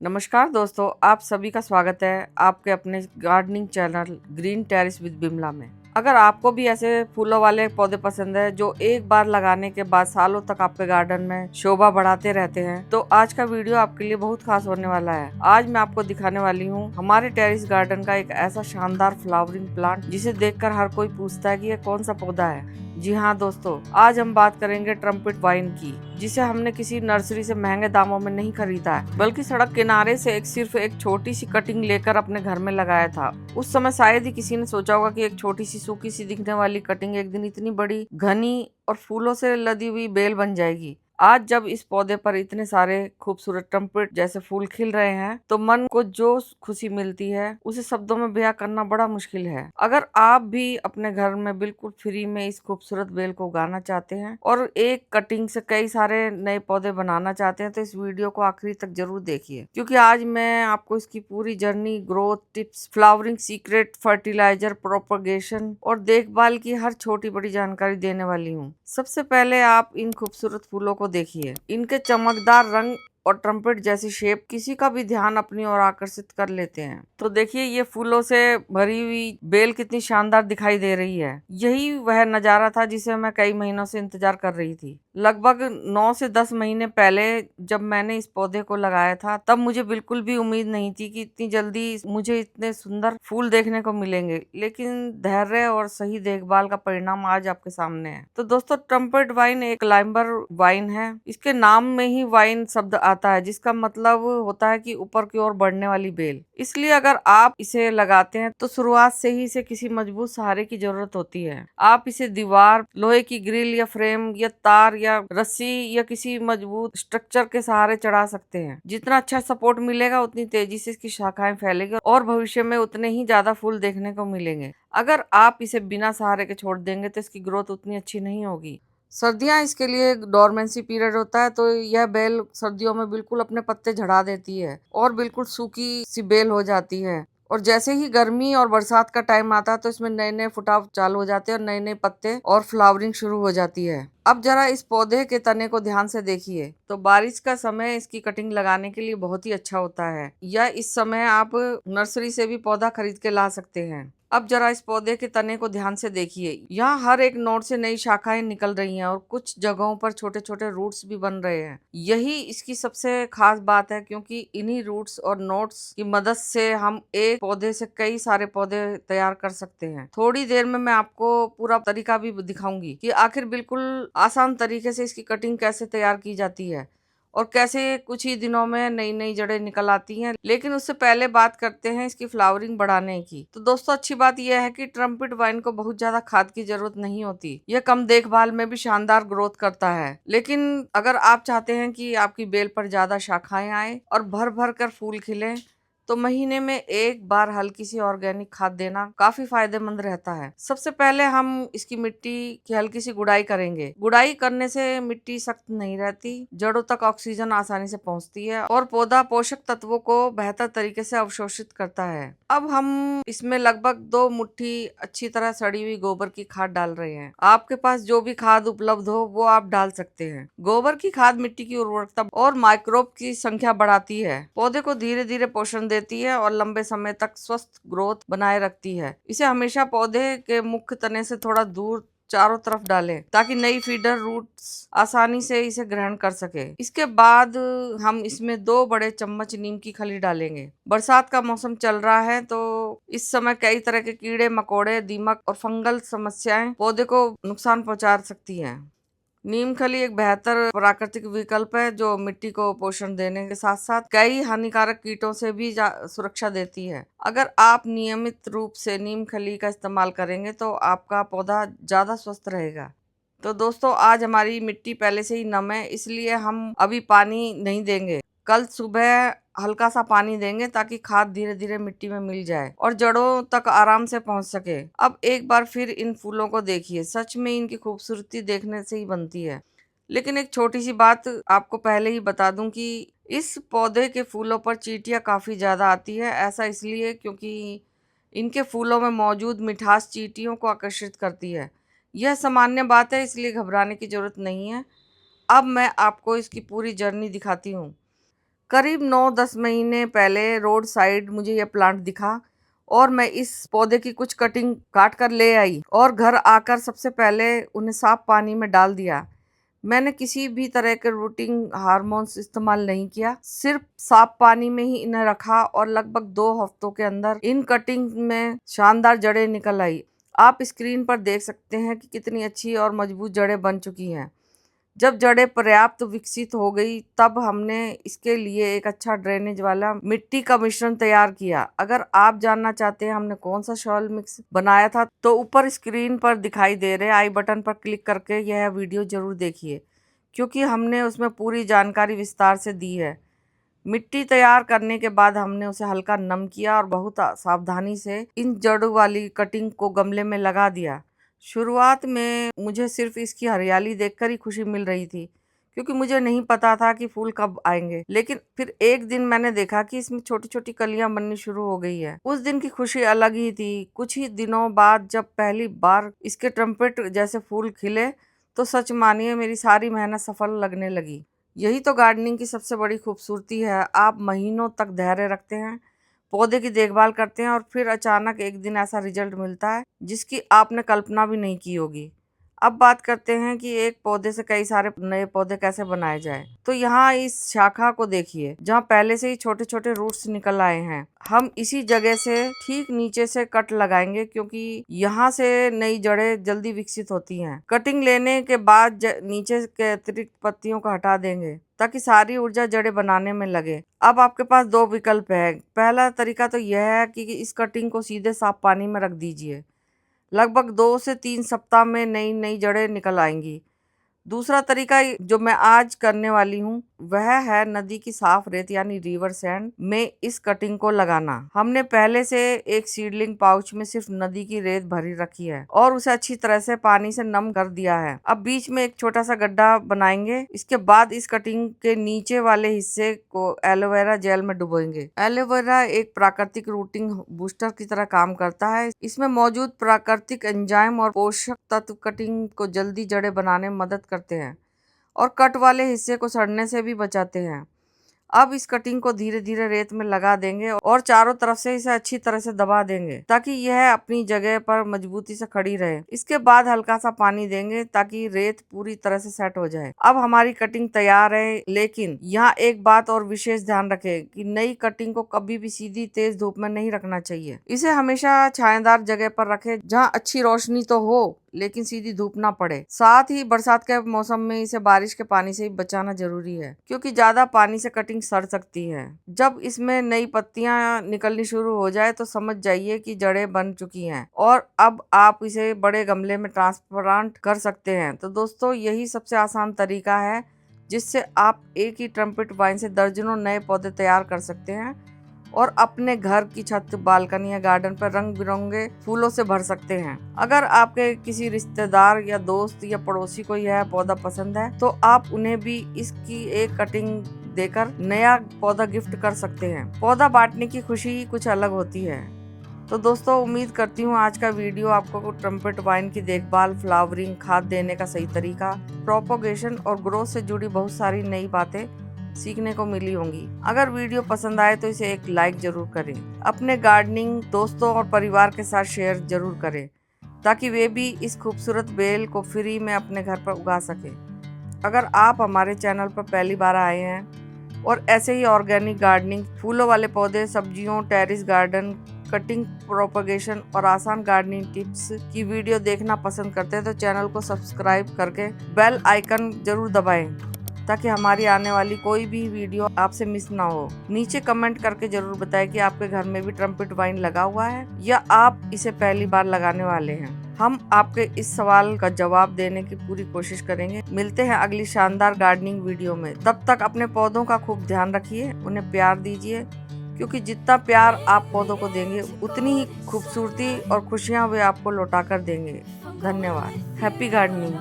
नमस्कार दोस्तों, आप सभी का स्वागत है आपके अपने gardening channel green terrace with Bimla में। अगर आपको भी ऐसे फूलों वाले पौधे पसंद है जो एक बार लगाने के बाद सालों तक आपके गार्डन में शोभा बढ़ाते रहते हैं, तो आज का वीडियो आपके लिए बहुत खास होने वाला है। आज मैं आपको दिखाने वाली हूँ हमारे टेरेस गार्डन का एक ऐसा शानदार फ्लावरिंग प्लांट जिसे देखकर हर कोई पूछता है कि ये कौन सा पौधा है। जी हाँ दोस्तों, आज हम बात करेंगे ट्रम्पेट वाइन की, जिसे हमने किसी नर्सरी से महंगे दामों में नहीं खरीदा है, बल्कि सड़क किनारे से सिर्फ एक छोटी सी कटिंग लेकर अपने घर में लगाया था। उस समय शायद ही किसी ने सोचा होगा कि एक छोटी सी सूखी सी दिखने वाली कटिंग एक दिन इतनी बड़ी, घनी और फूलों से लदी हुई बेल बन जाएगी। आज जब इस पौधे पर इतने सारे खूबसूरत ट्रम्पेट जैसे फूल खिल रहे हैं, तो मन को जो खुशी मिलती है उसे शब्दों में बयां करना बड़ा मुश्किल है। अगर आप भी अपने घर में बिल्कुल फ्री में इस खूबसूरत बेल को उगाना चाहते हैं और एक कटिंग से कई सारे नए पौधे बनाना चाहते हैं, तो इस वीडियो को आखिरी तक जरूर देखिए, क्योंकि आज मैं आपको इसकी पूरी journey, growth tips, flowering secret, fertiliser, propagation और देखभाल की हर छोटी बड़ी जानकारी देने वाली हूँ। सबसे पहले आप इन खूबसूरत फूलों को देखिए। इनके चमकदार रंग और ट्रम्पेट जैसी शेप किसी का भी ध्यान अपनी ओर आकर्षित कर लेते हैं। तो देखिए, ये फूलों से भरी हुई बेल कितनी शानदार दिखाई दे रही है। यही वह नजारा था जिसे मैं कई महीनों से इंतजार कर रही थी। लगभग 9 से 10 महीने पहले जब मैंने इस पौधे को लगाया था, तब मुझे बिल्कुल भी उम्मीद नहीं थी कि इतनी जल्दी मुझे इतने सुंदर फूल देखने को मिलेंगे, लेकिन धैर्य और सही देखभाल का परिणाम आज आपके सामने है। तो दोस्तों, ट्रम्पेट वाइन एक क्लाइंबर वाइन है। इसके नाम में ही वाइन शब्द आता है, जिसका मतलब होता है कि ऊपर की ओर बढ़ने वाली बेल। इसलिए अगर आप इसे लगाते हैं तो शुरुआत से ही इसे किसी मजबूत सहारे की जरूरत होती है। आप इसे दीवार, लोहे की ग्रिल या फ्रेम या तार या रस्सी या किसी मजबूत स्ट्रक्चर के सहारे चढ़ा सकते हैं। जितना अच्छा सपोर्ट मिलेगा, उतनी तेजी से इसकी शाखाएं फैलेगी और भविष्य में उतने ही ज्यादा फूल देखने को मिलेंगे। अगर आप इसे बिना सहारे के छोड़ देंगे तो इसकी ग्रोथ उतनी अच्छी नहीं होगी। सर्दियां इसके लिए डोरमेंसी पीरियड होता है, तो यह बेल सर्दियों में बिल्कुल अपने पत्ते झड़ा देती है और बिल्कुल सूखी सी बेल हो जाती है। और जैसे ही गर्मी और बरसात का टाइम आता है, तो इसमें नए नए फुटाव चालू हो जाते हैं और नए नए पत्ते और फ्लावरिंग शुरू हो जाती है। अब जरा इस पौधे के तने को ध्यान से देखिए। तो बारिश का समय इसकी कटिंग लगाने के लिए बहुत ही अच्छा होता है, या इस समय आप नर्सरी से भी पौधा खरीद के ला सकते हैं। अब जरा इस पौधे के तने को ध्यान से देखिए। यहाँ हर एक नोड से नई शाखाएं निकल रही हैं और कुछ जगहों पर छोटे छोटे रूट्स भी बन रहे हैं। यही इसकी सबसे खास बात है, क्योंकि इन्हीं रूट्स और नोड्स की मदद से हम एक पौधे से कई सारे पौधे तैयार कर सकते हैं। थोड़ी देर में मैं आपको पूरा तरीका भी दिखाऊंगी कि आखिर बिल्कुल आसान तरीके से इसकी कटिंग कैसे तैयार की जाती है और कैसे कुछ ही दिनों में नई नई जड़ें निकल आती हैं। लेकिन उससे पहले बात करते हैं इसकी फ्लावरिंग बढ़ाने की। तो दोस्तों, अच्छी बात यह है कि ट्रम्पेट वाइन को बहुत ज्यादा खाद की जरूरत नहीं होती। यह कम देखभाल में भी शानदार ग्रोथ करता है। लेकिन अगर आप चाहते हैं कि आपकी बेल पर ज्यादा शाखाएं आए और भर भर कर फूल खिले, तो महीने में एक बार हल्की सी ऑर्गेनिक खाद देना काफी फायदेमंद रहता है। सबसे पहले हम इसकी मिट्टी की हल्की सी गुड़ाई करेंगे। गुड़ाई करने से मिट्टी सख्त नहीं रहती, जड़ों तक ऑक्सीजन आसानी से पहुंचती है और पौधा पोषक तत्वों को बेहतर तरीके से अवशोषित करता है। अब हम इसमें लगभग 2 मुट्ठी अच्छी तरह सड़ी हुई गोबर की खाद डाल रहे हैं। आपके पास जो भी खाद उपलब्ध हो वो आप डाल सकते हैं। गोबर की खाद मिट्टी की उर्वरकता और माइक्रोब की संख्या बढ़ाती है, पौधे को धीरे धीरे पोषण देती है और लंबे समय तक स्वस्थ ग्रोथ बनाए रखती है। इसे हमेशा पौधे के मुख्य तने से थोड़ा दूर चारों तरफ डालें, ताकि नई फीडर रूट्स आसानी से इसे ग्रहण कर सके। इसके बाद हम इसमें 2 बड़े चम्मच नीम की खली डालेंगे। बरसात का मौसम चल रहा है, तो इस समय कई तरह के कीड़े मकोड़े, दीमक और फंगल समस्याएं पौधे को नुकसान पहुंचा सकती हैं। नीम खली एक बेहतर प्राकृतिक विकल्प है, जो मिट्टी को पोषण देने के साथ साथ कई हानिकारक कीटों से भी सुरक्षा देती है। अगर आप नियमित रूप से नीम खली का इस्तेमाल करेंगे, तो आपका पौधा ज्यादा स्वस्थ रहेगा। तो दोस्तों, आज हमारी मिट्टी पहले से ही नम है, इसलिए हम अभी पानी नहीं देंगे। कल सुबह हल्का सा पानी देंगे, ताकि खाद धीरे धीरे मिट्टी में मिल जाए और जड़ों तक आराम से पहुंच सके। अब एक बार फिर इन फूलों को देखिए। सच में इनकी खूबसूरती देखने से ही बनती है। लेकिन एक छोटी सी बात आपको पहले ही बता दूं कि इस पौधे के फूलों पर चींटियां काफी ज्यादा आती है। ऐसा इसलिए क्योंकि इनके फूलों में मौजूद मिठास चींटियों को आकर्षित करती है। यह सामान्य बात है, इसलिए घबराने की जरूरत नहीं है। अब मैं आपको इसकी पूरी जर्नी दिखाती हूँ। करीब 9-10 महीने पहले रोड साइड मुझे यह प्लांट दिखा और मैं इस पौधे की कुछ कटिंग काट कर ले आई और घर आकर सबसे पहले उन्हें साफ पानी में डाल दिया। मैंने किसी भी तरह के रूटिंग हार्मोन्स इस्तेमाल नहीं किया, सिर्फ साफ पानी में ही इन्हें रखा और लगभग 2 हफ्तों के अंदर इन कटिंग में शानदार जड़ें निकल आई। आप स्क्रीन पर देख सकते हैं कि कितनी अच्छी और मजबूत जड़ें बन चुकी हैं। जब जड़ें पर्याप्त विकसित हो गई तब हमने इसके लिए एक अच्छा ड्रेनेज वाला मिट्टी का मिश्रण तैयार किया। अगर आप जानना चाहते हैं हमने कौन सा सॉइल मिक्स बनाया था तो ऊपर स्क्रीन पर दिखाई दे रहे आई बटन पर क्लिक करके यह वीडियो जरूर देखिए, क्योंकि हमने उसमें पूरी जानकारी विस्तार से दी है। मिट्टी तैयार करने के बाद हमने उसे हल्का नम किया और बहुत सावधानी से इन जड़ों वाली कटिंग को गमले में लगा दिया। शुरुआत में मुझे सिर्फ इसकी हरियाली देखकर ही खुशी मिल रही थी, क्योंकि मुझे नहीं पता था कि फूल कब आएंगे। लेकिन फिर एक दिन मैंने देखा कि इसमें छोटी छोटी कलियां बननी शुरू हो गई है। उस दिन की खुशी अलग ही थी। कुछ ही दिनों बाद जब पहली बार इसके ट्रम्पेट जैसे फूल खिले तो सच मानिए मेरी सारी मेहनत सफल लगने लगी। यही तो गार्डनिंग की सबसे बड़ी खूबसूरती है। आप महीनों तक धैर्य रखते हैं, पौधे की देखभाल करते हैं और फिर अचानक एक दिन ऐसा रिजल्ट मिलता है जिसकी आपने कल्पना भी नहीं की होगी। अब बात करते हैं कि एक पौधे से कई सारे नए पौधे कैसे बनाए जाए। तो यहाँ इस शाखा को देखिए जहाँ पहले से ही छोटे छोटे रूट्स निकल आए हैं। हम इसी जगह से ठीक नीचे से कट लगाएंगे, क्योंकि यहाँ से नई जड़ें जल्दी विकसित होती हैं। कटिंग लेने के बाद नीचे के अतिरिक्त पत्तियों को हटा देंगे ताकि सारी ऊर्जा जड़ें बनाने में लगे। अब आपके पास 2 विकल्प है। पहला तरीका तो यह है कि इस कटिंग को सीधे साफ पानी में रख दीजिए। लगभग 2 से 3 सप्ताह में नई नई जड़ें निकल आएंगी। दूसरा तरीका जो मैं आज करने वाली हूँ वह है नदी की साफ रेत यानी रिवर सैंड में इस कटिंग को लगाना। हमने पहले से एक सीडलिंग पाउच में सिर्फ नदी की रेत भरी रखी है और उसे अच्छी तरह से पानी से नम कर दिया है। अब बीच में एक छोटा सा गड्ढा बनाएंगे। इसके बाद इस कटिंग के नीचे वाले हिस्से को एलोवेरा जेल में डुबोएंगे। एलोवेरा एक प्राकृतिक रूटिंग बूस्टर की तरह काम करता है। इसमें मौजूद प्राकृतिक एंजाइम और पोषक तत्व कटिंग को जल्दी जड़ें बनाने में मदद करते हैं और कट वाले हिस्से को सड़ने से भी बचाते हैं। अब इस कटिंग को धीरे धीरे रेत में लगा देंगे और चारों तरफ से इसे अच्छी तरह से दबा देंगे ताकि यह अपनी जगह पर मजबूती से खड़ी रहे। इसके बाद हल्का सा पानी देंगे ताकि रेत पूरी तरह से सेट हो जाए। अब हमारी कटिंग तैयार है, लेकिन यहाँ एक बात और विशेष ध्यान रखें कि नई कटिंग को कभी भी सीधी तेज धूप में नहीं रखना चाहिए। इसे हमेशा छायादार जगह पर रखें जहाँ अच्छी रोशनी तो हो लेकिन सीधी धूप ना पड़े। साथ ही बरसात के मौसम में इसे बारिश के पानी से ही बचाना जरूरी है, क्योंकि ज्यादा पानी से कटिंग सड़ सकती है। जब इसमें नई पत्तियां निकलनी शुरू हो जाए तो समझ जाइए कि जड़ें बन चुकी हैं और अब आप इसे बड़े गमले में ट्रांसप्लांट कर सकते हैं। तो दोस्तों यही सबसे आसान तरीका है जिससे आप एक ही ट्रम्पेट वाइन से दर्जनों नए पौधे तैयार कर सकते हैं और अपने घर की छत, बालकनी या गार्डन पर रंग बिरंगे फूलों से भर सकते हैं। अगर आपके किसी रिश्तेदार या दोस्त या पड़ोसी को यह पौधा पसंद है तो आप उन्हें भी इसकी एक कटिंग देकर नया पौधा गिफ्ट कर सकते हैं। पौधा बांटने की खुशी कुछ अलग होती है। तो दोस्तों उम्मीद करती हूँ आज का वीडियो आपको ट्रम्पेट वाइन की देखभाल, फ्लावरिंग, खाद देने का सही तरीका, प्रोपोगेशन और ग्रोथ से जुड़ी बहुत सारी नई बातें सीखने को मिली होंगी। अगर वीडियो पसंद आए तो इसे एक लाइक जरूर करें। अपने गार्डनिंग दोस्तों और परिवार के साथ शेयर जरूर करें ताकि वे भी इस खूबसूरत बेल को फ्री में अपने घर पर उगा सकें। अगर आप हमारे चैनल पर पहली बार आए हैं और ऐसे ही ऑर्गेनिक गार्डनिंग, फूलों वाले पौधे, सब्जियों, टेरेस गार्डन, कटिंग, प्रोपगेशन और आसान गार्डनिंग टिप्स की वीडियो देखना पसंद करते हैं तो चैनल को सब्सक्राइब करके बेल आइकन जरूर दबाएं ताकि हमारी आने वाली कोई भी वीडियो आपसे मिस ना हो। नीचे कमेंट करके जरूर बताएं कि आपके घर में भी ट्रम्पेट वाइन लगा हुआ है या आप इसे पहली बार लगाने वाले हैं। हम आपके इस सवाल का जवाब देने की पूरी कोशिश करेंगे। मिलते हैं अगली शानदार गार्डनिंग वीडियो में। तब तक अपने पौधों का खूब ध्यान रखिए, उन्हें प्यार दीजिए, क्योंकि जितना प्यार आप पौधों को देंगे उतनी ही खूबसूरती और खुशियाँ वे आपको लौटा कर देंगे। धन्यवाद। Happy gardening.